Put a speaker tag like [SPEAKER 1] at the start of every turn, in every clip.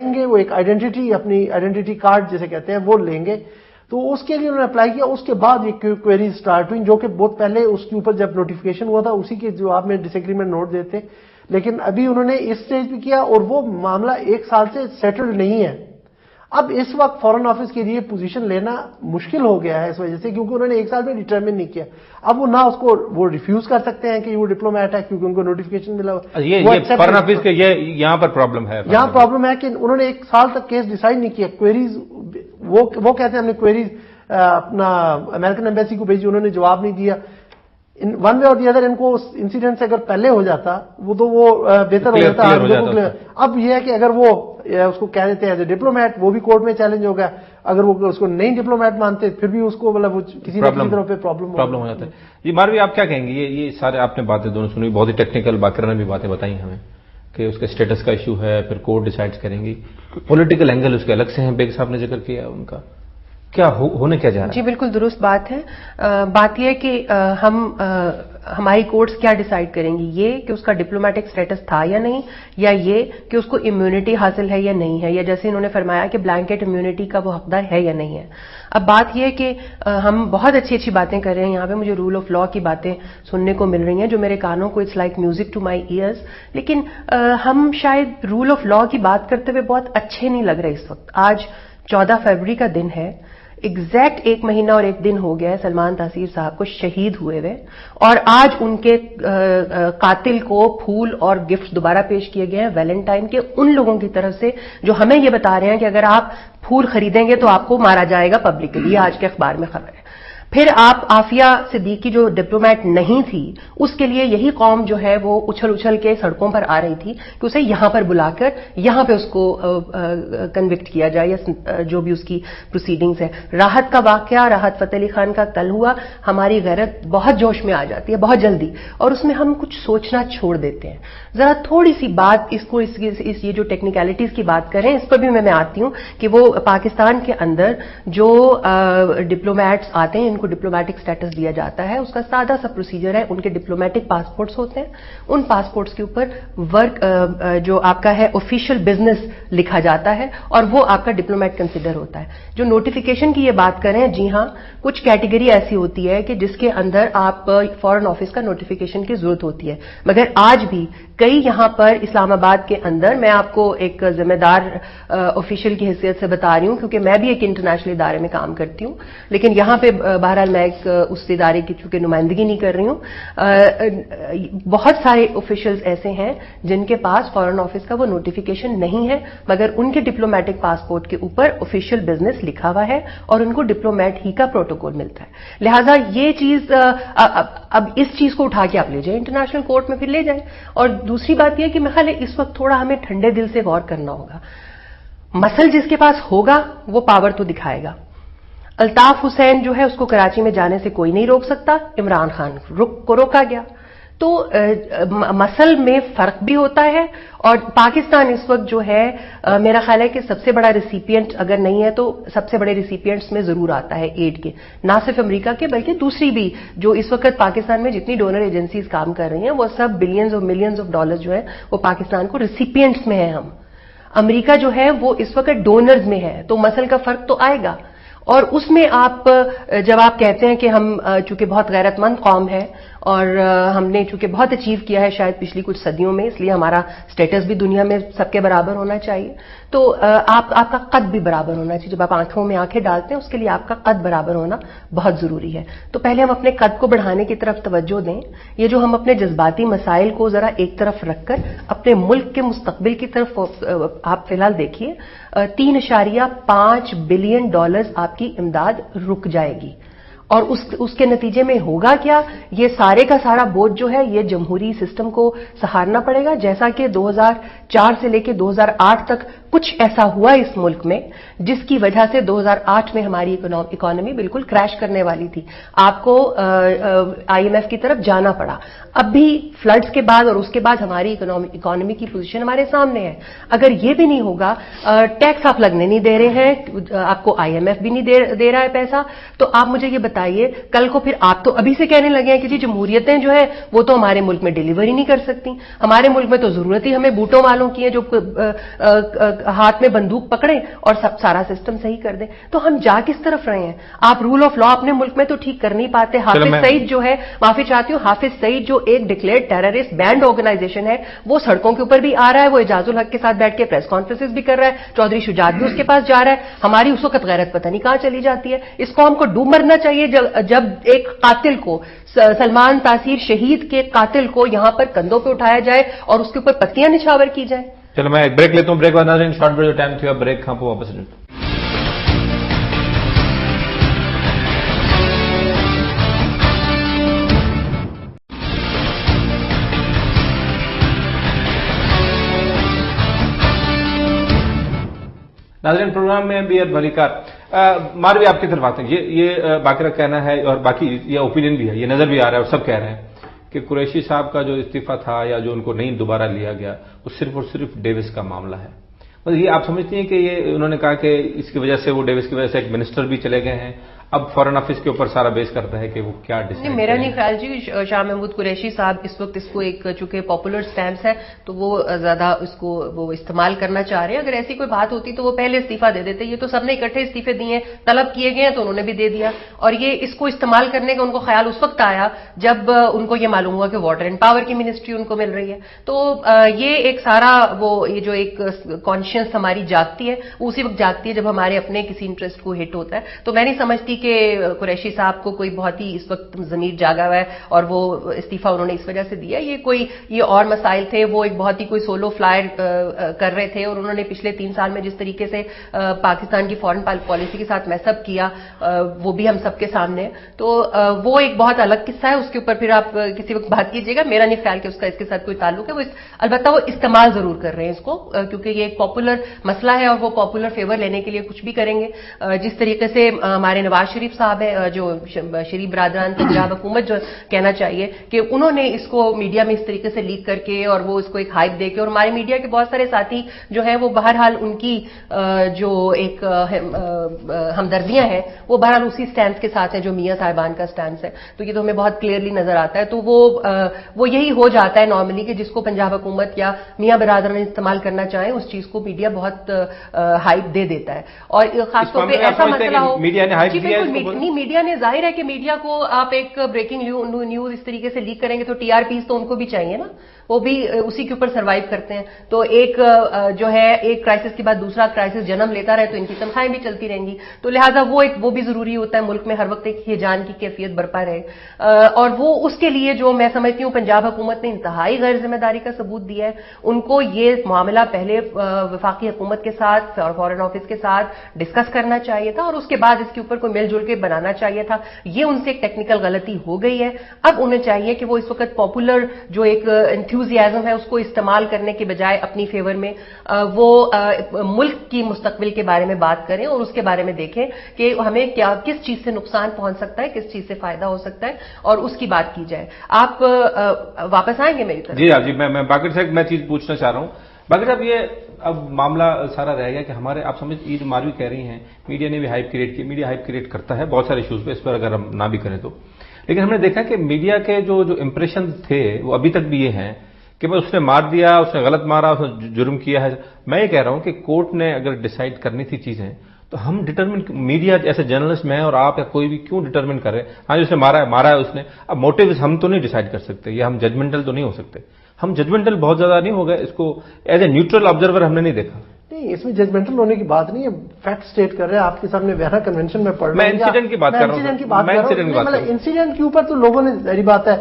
[SPEAKER 1] گے وہ ایک آئیڈینٹی اپنی آئیڈینٹی کارڈ جسے کہتے ہیں وہ لیں گے. تو اس کے لیے انہوں نے اپلائی کیا. اس کے بعد یہ کوئریز اسٹارٹ ہوئی جو کہ بہت پہلے اس کے اوپر جب نوٹیفکیشن ہوا تھا اسی کے جواب میں ڈس ایگریمنٹ نوٹ دیتے, لیکن ابھی انہوں نے اس اسٹیج پہ کیا اور وہ معاملہ 1 سال سے سیٹلڈ نہیں ہے. اب اس وقت فارن آفس کے لیے پوزیشن لینا مشکل ہو گیا ہے اس وجہ سے کیونکہ انہوں نے 1 سال میں ڈٹرمن نہیں کیا. اب وہ نہ اس کو وہ ریفیوز کر سکتے ہیں کہ وہ ڈپلومیٹ ہے کیونکہ ان کو نوٹیفکیشن ملا.
[SPEAKER 2] یہ فارن آفس کے یہاں پر پرابلم ہے.
[SPEAKER 1] یہاں پرابلم ہے کہ انہوں نے 1 سال تک کیس ڈیسائیڈ نہیں کیا. کوئریز وہ کہتے ہیں ہم نے کوئریز اپنا امریکن ایمبیسی کو بھیجی, انہوں نے جواب نہیں دیا. ون وے اور دی ادر ان کو انسیڈنٹ سے اگر پہلے ہو جاتا وہ تو وہ بہتر ہو جاتا. اب یہ ہے کہ اگر وہ اس کو کہہ دیتے ہیں ایز اے ڈپلومیٹ وہ بھی کورٹ میں چیلنج ہوگا. اگر وہ اس کو نہیں ڈپلومیٹ مانتے پھر بھی اس کو مطلب کسی نہ کسی طرح پہ پرابلم ہو جاتا ہے.
[SPEAKER 2] جی ماروی آپ کیا کہیں گے؟ یہ سارے آپ نے باتیں دونوں سنی, بہت ہی ٹیکنیکل باقر نے بھی باتیں بتائی ہمیں کہ اس کے اسٹیٹس کا ایشو ہے, پھر کورٹ ڈیسائڈ کریں گی. پولیٹیکل اینگل اس کے الگ سے ہیں, بیگ صاحب نے ذکر کیا ان کا کیا ہونے کیا جا رہا ہے.
[SPEAKER 3] جی بالکل درست بات ہے. بات یہ ہے کہ ہماری کورٹس کیا ڈیسائیڈ کریں گی, یہ کہ اس کا ڈپلومیٹک سٹیٹس تھا یا نہیں, یا یہ کہ اس کو امیونٹی حاصل ہے یا نہیں ہے, یا جیسے انہوں نے فرمایا کہ بلینکٹ امیونٹی کا وہ حقدار ہے یا نہیں ہے. اب بات یہ ہے کہ ہم بہت اچھی باتیں کر رہے ہیں یہاں پہ, مجھے رول آف لا کی باتیں سننے کو مل رہی ہیں جو میرے کانوں کو it's like music to my ears, لیکن ہم شاید رول آف لا کی بات کرتے ہوئے بہت اچھے نہیں لگ رہے اس وقت. آج 14 فروری کا دن ہے, ایگزیکٹ 1 مہینہ اور 1 دن ہو گیا ہے سلمان تاثیر صاحب کو شہید ہوئے ہوئے, اور آج ان کے قاتل کو پھول اور گفٹ دوبارہ پیش کیے گئے ہیں ویلنٹائن کے ان لوگوں کی طرف سے جو ہمیں یہ بتا رہے ہیں کہ اگر آپ پھول خریدیں گے تو آپ کو مارا جائے گا پبلکلی. یہ آج کے اخبار میں خبر ہے. پھر آپ عافیہ صدیقی جو ڈپلومیٹ نہیں تھی اس کے لیے یہی قوم جو ہے وہ اچھل کے سڑکوں پر آ رہی تھی کہ اسے یہاں پر بلا کر یہاں پہ اس کو کنوکٹ کیا جائے یا جو بھی اس کی پروسیڈنگز ہے. راحت کا واقعہ, راحت فتح علی خان کا کل ہوا, ہماری غیرت بہت جوش میں آ جاتی ہے بہت جلدی, اور اس میں ہم کچھ سوچنا چھوڑ دیتے ہیں. ذرا تھوڑی سی بات اس یہ جو ٹیکنیکلٹیز کی بات کریں اس پر بھی میں آتی ہوں کہ وہ پاکستان کے اندر جو ڈپلومیٹس آتے ہیں ان کو ڈپلومیٹک سٹیٹس دیا جاتا ہے. اس کا سادہ سا پروسیجر ہے, ان کے ڈپلومیٹک پاسپورٹس ہوتے ہیں, ان پاسپورٹس کے اوپر ورک جو آپ کا ہے آفیشیل بزنس لکھا جاتا ہے اور وہ آپ کا ڈپلومیٹ کنسیڈر ہوتا ہے. جو نوٹیفیکیشن کی یہ بات کریں, جی ہاں کچھ کیٹیگری ایسی ہوتی ہے کہ جس کے اندر آپ فارن آفس کا نوٹیفیکیشن کی ضرورت ہوتی ہے, مگر آج بھی کئی یہاں پر اسلام آباد کے اندر, میں آپ کو ایک ذمہ دار آفیشیل کی حیثیت سے بتا رہی ہوں کیونکہ میں بھی ایک انٹرنیشنل ادارے میں کام کرتی ہوں, لیکن یہاں پہ بہرحال میں ایک اس ادارے کی چونکہ نمائندگی نہیں کر رہی ہوں, بہت سارے آفیشلز ایسے ہیں جن کے پاس فارن آفس کا وہ نوٹیفیکیشن نہیں ہے مگر ان کے ڈپلومیٹک پاسپورٹ کے اوپر آفیشیل بزنس لکھا ہوا ہے اور ان کو ڈپلومیٹ ہی کا پروٹوکول ملتا ہے. لہذا یہ چیز اب اس چیز کو اٹھا کے آپ لے جائیں انٹرنیشنل کورٹ میں, پھر لے جائیں. اور دوسری بات یہ کہ میں خیال ہے اس وقت تھوڑا ہمیں ٹھنڈے دل سے غور کرنا ہوگا. مسل جس کے پاس ہوگا وہ پاور تو دکھائے گا. الطاف حسین جو ہے اس کو کراچی میں جانے سے کوئی نہیں روک سکتا, عمران خان کو روکا گیا. تو مسل میں فرق بھی ہوتا ہے, اور پاکستان اس وقت جو ہے میرا خیال ہے کہ سب سے بڑا ریسیپینٹ اگر نہیں ہے تو سب سے بڑے ریسیپینٹس میں ضرور آتا ہے ایڈ کے, نہ صرف امریکہ کے بلکہ دوسری بھی جو اس وقت پاکستان میں جتنی ڈونر ایجنسیز کام کر رہی ہیں وہ سب بلینز اور ملینز آف ڈالر جو ہے وہ پاکستان کو ریسیپینٹس میں ہیں. ہم امریکہ جو ہے وہ اس وقت ڈونرز میں ہے, تو مسل کا فرق تو آئے گا. اور اس میں آپ جب آپ کہتے ہیں کہ ہم چونکہ بہت غیرت مند قوم ہے اور ہم نے چونکہ بہت اچیو کیا ہے شاید پچھلی کچھ صدیوں میں, اس لیے ہمارا سٹیٹس بھی دنیا میں سب کے برابر ہونا چاہیے, تو آپ کا قد بھی برابر ہونا چاہیے. جب آپ آنکھوں میں آنکھیں ڈالتے ہیں اس کے لیے آپ کا قد برابر ہونا بہت ضروری ہے. تو پہلے ہم اپنے قد کو بڑھانے کی طرف توجہ دیں. یہ جو ہم اپنے جذباتی مسائل کو ذرا ایک طرف رکھ کر اپنے ملک کے مستقبل کی طرف آپ فی الحال دیکھیے, $3.5 بلین آپ کی امداد رک جائے گی, اور اس کے نتیجے میں ہوگا کیا, یہ سارے کا سارا بوجھ جو ہے یہ جمہوری سسٹم کو سہارنا پڑے گا, جیسا کہ 2004 سے لے کے 2008 تک کچھ ایسا ہوا اس ملک میں جس کی وجہ سے 2008 میں ہماری اکانومی بالکل کریش کرنے والی تھی. آپ کو IMF کی طرف جانا پڑا. اب بھی فلڈز کے بعد اور اس کے بعد ہماری اکانومی کی پوزیشن ہمارے سامنے ہے. اگر یہ بھی نہیں ہوگا, ٹیکس آپ لگنے نہیں دے رہے ہیں, آپ کو IMF بھی نہیں دے رہا ہے پیسہ, تو آپ مجھے یہ بتائیے کل کو پھر آپ تو ابھی سے کہنے لگے ہیں کہ جی جمہوریتیں جو ہے وہ تو ہمارے ملک میں ڈیلیوری نہیں کر سکتی. ہمارے ملک میں تو ضرورت ہی ہمیں بوٹوں والوں کی ہے جو ہاتھ میں بندوق پکڑیں اور سب سارا سسٹم صحیح کر دیں. تو ہم جا کس طرف رہے ہیں؟ آپ رول آف لا اپنے ملک میں تو ٹھیک کر نہیں پاتے. حافظ سعید جو ہے، معافی چاہتی ہوں، حافظ سعید جو ایک ڈکلیئرڈ ٹیررسٹ بینڈ آرگنائزیشن ہے، وہ سڑکوں کے اوپر بھی آ رہا ہے، وہ اعجاز الحق کے ساتھ بیٹھ کے پریس کانفرنسز بھی کر رہا ہے، چودھری شجاعت بھی اس کے پاس جا رہا ہے. ہماری اس وقت غیرت پتہ نہیں کہاں چلی جاتی ہے. اس قوم کو ڈوب مرنا چاہیے جب ایک قاتل کو، سلمان تاثیر شہید کے قاتل کو یہاں پر کندھوں پہ اٹھایا جائے اور اس کے اوپر پتیاں نچھاور کی جائیں.
[SPEAKER 2] چلو میں ایک بریک لیتا ہوں. بریک بعد ناظرین شارٹ بریک جو ٹائم تھا بریک کھاں پہ واپس ملتا ہوں. ناظرین پروگرام میں بی ایل بھلیکار ماروی آپ کی طرف آتے ہیں. یہ باقرہ کہنا ہے اور باقی یہ اوپینین بھی ہے، یہ نظر بھی آ رہا ہے اور سب کہہ رہے ہیں کہ قریشی صاحب کا جو استعفیٰ تھا یا جو ان کو نہیں دوبارہ لیا گیا وہ صرف اور صرف ڈیوس کا معاملہ ہے. مطلب یہ آپ سمجھتی ہیں کہ یہ انہوں نے کہا کہ اس کی وجہ سے وہ ڈیوس کی وجہ سے ایک منسٹر بھی چلے گئے ہیں، اب فارن آفس کے اوپر سارا بیس کرتا ہے کہ وہ کیا ڈیسائیڈ.
[SPEAKER 3] میرا نہیں خیال جی شاہ محمود قریشی صاحب اس وقت اس کو ایک چونکہ پاپولر سٹینس ہے تو وہ زیادہ اس کو وہ استعمال کرنا چاہ رہے ہیں. اگر ایسی کوئی بات ہوتی تو وہ پہلے استعفیٰ دے دیتے. یہ تو سب نے اکٹھے استعفے دیے ہیں، طلب کیے گئے ہیں تو انہوں نے بھی دے دیا. اور یہ اس کو استعمال کرنے کا ان کو خیال اس وقت آیا جب ان کو یہ معلوم ہوا کہ واٹر اینڈ پاور کی منسٹری ان کو مل رہی ہے. تو یہ ایک سارا یہ جو ایک کانشیس ہماری جاگتی ہے وہ اسی وقت جاگتی ہے جب ہمارے اپنے کسی انٹرسٹ کو ہٹ ہوتا ہے. تو میں نہیں سمجھتی کہ قریشی صاحب کو کوئی بہت ہی اس وقت ضمیر جاگا ہوا ہے اور وہ استعفیٰ انہوں نے اس وجہ سے دیا. یہ اور مسائل تھے، وہ ایک بہت ہی کوئی سولو فلائر کر رہے تھے اور انہوں نے پچھلے 3 سال میں جس طریقے سے پاکستان کی فارن پالیسی کے ساتھ میس اپ کیا وہ بھی ہم سب کے سامنے ہے. تو وہ ایک بہت الگ قصہ ہے، اس کے اوپر پھر آپ کسی وقت بات کیجیے گا. میرا نہیں خیال کہ اس کا اس کے ساتھ کوئی تعلق ہے. وہ البتہ وہ استعمال ضرور کر رہے ہیں اس کو کیونکہ یہ ایک پاپولر مسئلہ ہے اور وہ پاپولر فیور لینے کے لیے کچھ بھی کریں گے. جس طریقے سے ہمارے نواز شریف صاحب ہیں جو شریف برادران پنجاب حکومت جو کہنا چاہیے کہ انہوں نے اس کو میڈیا میں اس طریقے سے لیک کر کے اور وہ اس کو ایک ہائپ دے کے، اور ہمارے میڈیا کے بہت سارے ساتھی جو ہیں وہ بہرحال ان کی جو ایک ہمدردیاں ہیں وہ بہرحال اسی سٹینس کے ساتھ ہیں جو میاں صاحبان کا سٹینس ہے. تو یہ تو ہمیں بہت کلیئرلی نظر آتا ہے. تو وہ یہی ہو جاتا ہے نارملی کہ جس کو پنجاب حکومت یا میاں برادران استعمال کرنا چاہیں اس چیز کو میڈیا بہت ہائپ دے دیتا ہے. اور خاص طور پہ ایسا مسئلہ ہو میڈیا نے ظاہر ہے کہ میڈیا کو آپ ایک بریکنگ نیوز اس طریقے سے لیک کریں گے تو ٹی آر پیز تو ان کو بھی چاہیے نا، وہ بھی اسی کے اوپر سروائیو کرتے ہیں. تو ایک جو ہے ایک کرائسس کے بعد دوسرا کرائسس جنم لیتا رہے تو ان کی تنخواہیں بھی چلتی رہیں گی. تو لہٰذا وہ بھی ضروری ہوتا ہے ملک میں ہر وقت ایک ہیجان کی کیفیت برپا رہے. اور وہ اس کے لیے جو میں سمجھتی ہوں پنجاب حکومت نے انتہائی غیر ذمہ داری کا ثبوت دیا ہے. ان کو یہ معاملہ پہلے وفاقی حکومت کے ساتھ اور فارن آفس کے ساتھ ڈسکس کرنا چاہیے تھا اور اس کے بعد اس کے اوپر کوئی مل جل کے بنانا چاہیے تھا. یہ ان سے ایک ٹیکنیکل غلطی ہو گئی ہے. اب انہیں چاہیے کہ وہ اس وقت پاپولر جو ایک انتھوزیازم ہے اس کو استعمال کرنے کے بجائے اپنی فیور میں وہ ملک کی مستقبل کے بارے میں بات کریں اور اس کے بارے میں دیکھیں کہ ہمیں کس چیز سے نقصان پہنچ سکتا ہے، کس چیز سے فائدہ ہو سکتا ہے اور اس کی بات کی جائے. آپ واپس آئیں گے میری طرف؟
[SPEAKER 2] جی میں باقر صاحب میں چیز پوچھنا چاہ رہا ہوں. باقر صاحب یہ اب معاملہ سارا رہ گیا کہ ہمارے آپ سمجھ عید ماروی کہہ رہی ہیں میڈیا نے بھی ہائپ کریٹ کی. میڈیا ہائپ کریٹ کرتا ہے بہت سارے ایشوز پہ، اس پر اگر ہم نہ بھی کریں تو. لیکن ہم نے دیکھا کہ میڈیا کے جو امپریشن تھے وہ ابھی تک بھی یہ ہیں کہ بس اس نے مار دیا، اس نے غلط مارا، اس نے جرم کیا ہے. میں یہ کہہ رہا ہوں کہ کورٹ نے اگر ڈیسائیڈ کرنی تھی چیزیں تو ہم ڈٹرمن، میڈیا ایسے جرنلسٹ میں اور آپ یا کوئی بھی کیوں ڈٹرمن کر رہے ہیں؟ ہاں اس نے مارا ہے اس نے. اب موٹیوز ہم تو نہیں ڈیسائیڈ کر سکتے، یا ہم ججمنٹل تو نہیں ہو سکتے. ہم ججمنٹل بہت زیادہ نہیں ہو گئے، اس کو ایز اے نیوٹرل آبزرور ہم نے نہیں دیکھا.
[SPEAKER 1] نہیں، اس میں ججمنٹل ہونے کی بات نہیں ہے، فیکٹ سٹیٹ کر رہے ہیں آپ کے سامنے. وینا کنونشن میں پڑھ رہا ہوں،
[SPEAKER 2] میں انسیڈنٹ کی بات کر رہا ہوں.
[SPEAKER 1] انسیڈنٹ کے اوپر تو لوگوں نے ظاہری بات ہے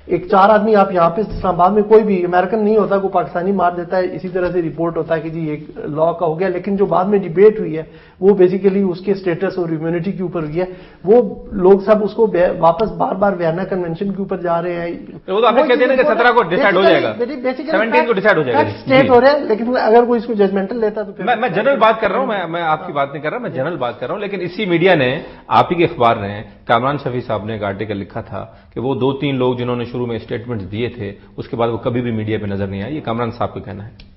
[SPEAKER 1] ایک 4 آدمی آپ یہاں پہ اسلام آباد میں کوئی بھی امریکن نہیں ہوتا، کوئی پاکستانی مار دیتا ہے، اسی طرح سے رپورٹ ہوتا ہے کہ جی ایک لا کا ہو گیا. لیکن جو بعد میں ڈیبیٹ ہوئی ہے وہ بیسیکلی اس کے اسٹیٹس اور امیونٹی کے اوپر ہوئی ہے. وہ لوگ سب اس کو واپس بار بار وینا کنونشن کے اوپر جا رہے ہیں.
[SPEAKER 2] وہ تو آپ کہتے ہیں کہ 17 کو ڈیسائیڈ ہو جائے گا، 17 کو ڈیسائیڈ ہو جائے گا،
[SPEAKER 1] اسٹیٹ ہو رہا ہے. لیکن اگر کوئی اس کو ججمنٹل لیتا تو
[SPEAKER 2] میں جنرل بات کر رہا ہوں، میں آپ کی بات نہیں کر رہا، میں جنرل بات کر رہا ہوں. لیکن اسی میڈیا نے، آپ ہی کے اخبار نے، کامران شفیع صاحب نے ایک آرٹیکل لکھا تھا کہ وہ 2-3 لوگ جنہوں نے شروع میں اسٹیٹمنٹ دیے تھے اس کے بعد وہ کبھی بھی میڈیا پہ نظر نہیں آئے. یہ کامران صاحب کا کہنا ہے.